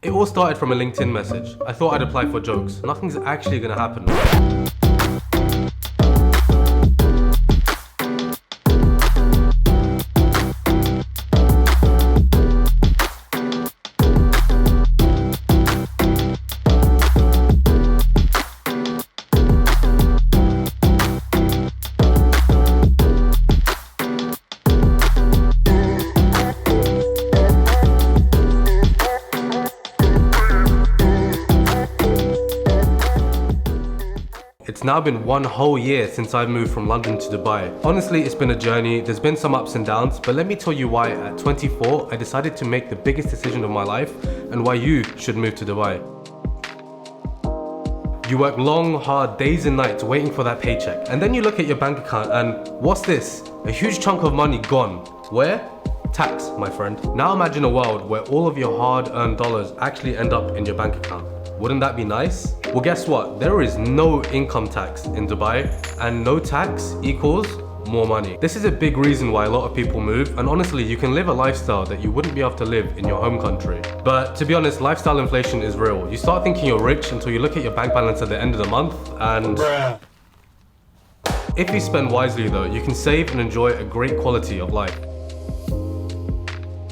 It all started from a LinkedIn message. I thought I'd apply for jokes. Nothing's actually gonna happen, right? It's now been 1 whole year since I've moved from London to Dubai. Honestly, it's been a journey. There's been some ups and downs, but let me tell you why at 24, I decided to make the biggest decision of my life and why you should move to Dubai. You work long, hard days and nights waiting for that paycheck. And then you look at your bank account and what's this? A huge chunk of money gone. Where? Tax, my friend. Now imagine a world where all of your hard-earned dollars actually end up in your bank account. Wouldn't that be nice? Well, guess what? There is no income tax in Dubai, and no tax equals more money. This is a big reason why a lot of people move, and honestly, you can live a lifestyle that you wouldn't be able to live in your home country. But to be honest, lifestyle inflation is real. You start thinking you're rich until you look at your bank balance at the end of the month, and if you spend wisely though, you can save and enjoy a great quality of life.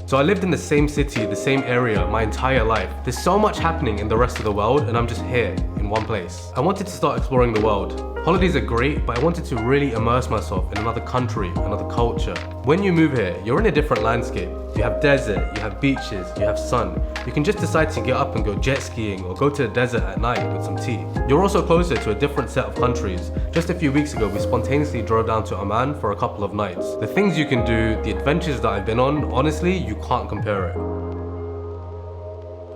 So I lived in the same city, the same area, my entire life. There's so much happening in the rest of the world and I'm just here in one place. I wanted to start exploring the world. Holidays are great, but I wanted to really immerse myself in another country, another culture. When you move here, you're in a different landscape. You have desert, you have beaches, you have sun. You can just decide to get up and go jet skiing or go to the desert at night with some tea. You're also closer to a different set of countries. Just a few weeks ago, we spontaneously drove down to Oman for a couple of nights. The things you can do, the adventures that I've been on, honestly, you can't compare it.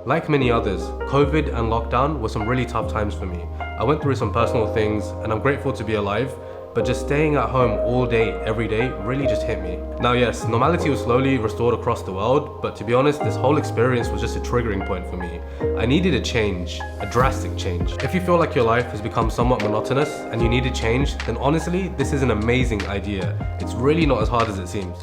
Like many others, COVID and lockdown were some really tough times for me. I went through some personal things and I'm grateful to be alive, but just staying at home all day, every day, really just hit me. Now yes, normality was slowly restored across the world, but to be honest, this whole experience was just a triggering point for me. I needed a change, a drastic change. If you feel like your life has become somewhat monotonous and you need a change, then honestly, this is an amazing idea. It's really not as hard as it seems.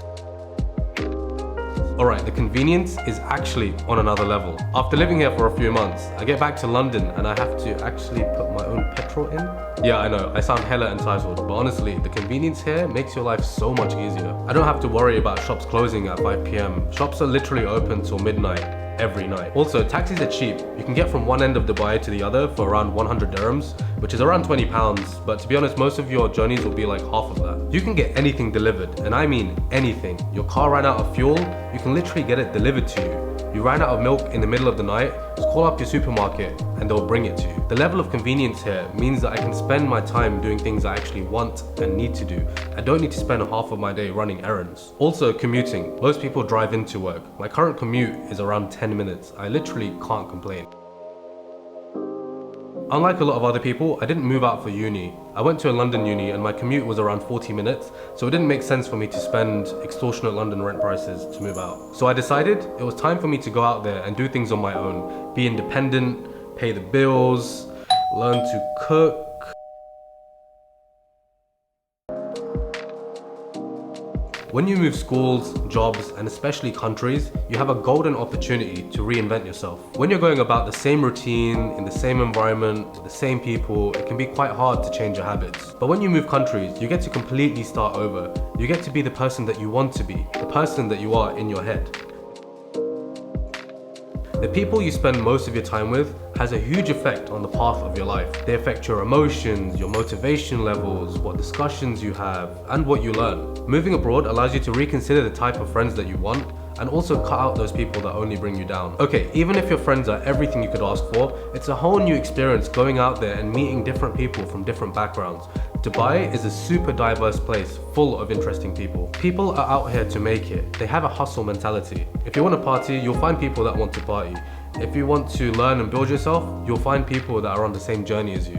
Alright, the convenience is actually on another level. After living here for a few months, I get back to London and I have to actually put my own petrol in. Yeah, I know, I sound hella entitled, but honestly, the convenience here makes your life so much easier. I don't have to worry about shops closing at 5 PM. Shops are literally open till midnight. Every night. Also, taxis are cheap. You can get from one end of Dubai to the other for around 100 dirhams, which is around 20 pounds, but to be honest, most of your journeys will be like half of that. You can get anything delivered, and I mean anything. Your car ran out of fuel, you can literally get it delivered to you. You ran out of milk in the middle of the night, just call up your supermarket and they'll bring it to you. The level of convenience here means that I can spend my time doing things I actually want and need to do. I don't need to spend half of my day running errands. Also, commuting. Most people drive into work. My current commute is around 10 minutes. I literally can't complain. Unlike a lot of other people, I didn't move out for uni. I went to a London uni and my commute was around 40 minutes, so it didn't make sense for me to spend extortionate London rent prices to move out. So I decided it was time for me to go out there and do things on my own. Be independent, pay the bills, learn to cook. When you move schools, jobs, and especially countries, you have a golden opportunity to reinvent yourself. When you're going about the same routine, in the same environment, with the same people, it can be quite hard to change your habits. But when you move countries, you get to completely start over. You get to be the person that you want to be, the person that you are in your head. The people you spend most of your time with has a huge effect on the path of your life. They affect your emotions, your motivation levels, what discussions you have, and what you learn. Moving abroad allows you to reconsider the type of friends that you want and also cut out those people that only bring you down. Okay, even if your friends are everything you could ask for, it's a whole new experience going out there and meeting different people from different backgrounds. Dubai is a super diverse place full of interesting people. People are out here to make it. They have a hustle mentality. If you want to party, you'll find people that want to party. If you want to learn and build yourself, you'll find people that are on the same journey as you.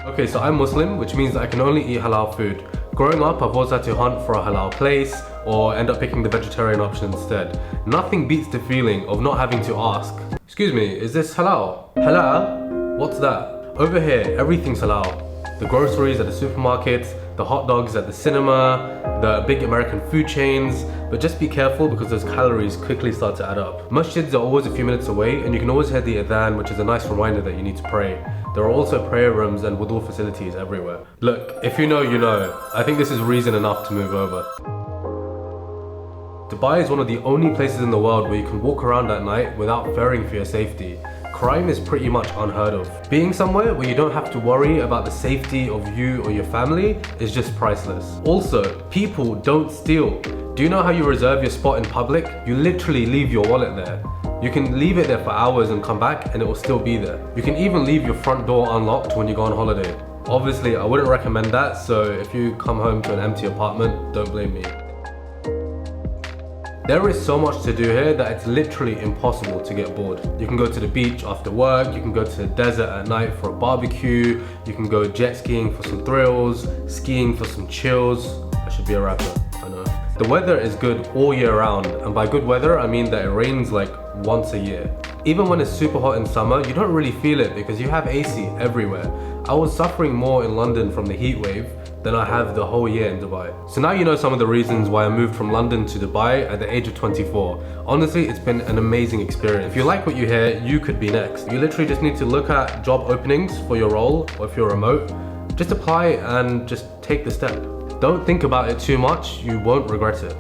Okay, so I'm Muslim, which means that I can only eat halal food. Growing up, I've always had to hunt for a halal place or end up picking the vegetarian option instead. Nothing beats the feeling of not having to ask, "Excuse me, is this halal?" Halal? What's that? Over here, everything's halal. The groceries at the supermarkets, the hot dogs at the cinema, the big American food chains, but just be careful because those calories quickly start to add up. Masjids are always a few minutes away and you can always hear the adhan, which is a nice reminder that you need to pray. There are also prayer rooms and wudu facilities everywhere. Look, if you know, you know. I think this is reason enough to move over. Dubai is one of the only places in the world where you can walk around at night without fearing for your safety. Crime is pretty much unheard of. Being somewhere where you don't have to worry about the safety of you or your family is just priceless. Also, people don't steal. Do you know how you reserve your spot in public? You literally leave your wallet there. You can leave it there for hours and come back and it will still be there. You can even leave your front door unlocked when you go on holiday. Obviously, I wouldn't recommend that, so if you come home to an empty apartment, don't blame me. There is so much to do here that it's literally impossible to get bored. You can go to the beach after work, you can go to the desert at night for a barbecue, you can go jet skiing for some thrills, skiing for some chills. I should be a rapper, I know. The weather is good all year round, and by good weather I mean that it rains like once a year. Even when it's super hot in summer, you don't really feel it because you have AC everywhere. I was suffering more in London from the heat wave than I have the whole year in Dubai. So now you know some of the reasons why I moved from London to Dubai at the age of 24. Honestly, it's been an amazing experience. If you like what you hear, you could be next. You literally just need to look at job openings for your role, or if you're remote, just apply and just take the step. Don't think about it too much, you won't regret it.